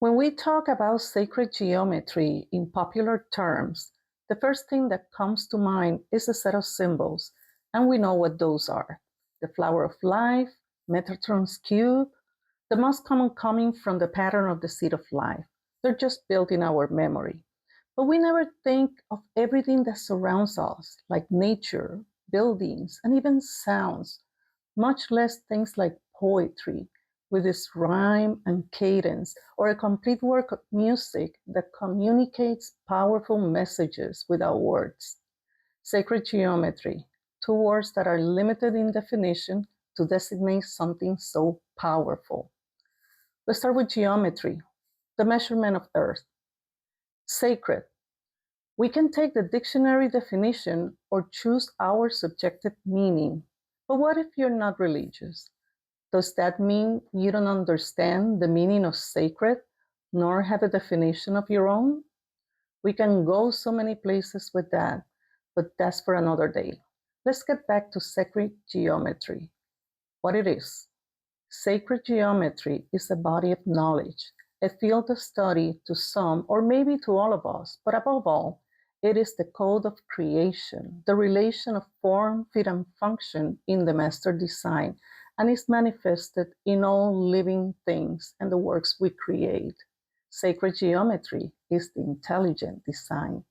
When we talk about sacred geometry in popular terms, the first thing that comes to mind is a set of symbols, and we know what those are. The flower of life, Metatron's cube, the most common coming from the pattern of the seed of life. They're just built in our memory. But we never think of everything that surrounds us, like nature, buildings, and even sounds, much less things like poetry with its rhyme and cadence, or a complete work of music that communicates powerful messages without words. Sacred geometry, two words that are limited in definition to designate something so powerful. Let's start with geometry, the measurement of earth. Sacred. We can take the dictionary definition or choose our subjective meaning. But what if you're not religious? Does that mean you don't understand the meaning of sacred, nor have a definition of your own? We can go so many places with that, but that's for another day. Let's get back to sacred geometry. What it is. Sacred geometry is a body of knowledge, a field of study to some, or maybe to all of us, but above all, it is the code of creation, the relation of form, fit, and function in the master design, and is manifested in all living things and the works we create. Sacred geometry is the intelligent design.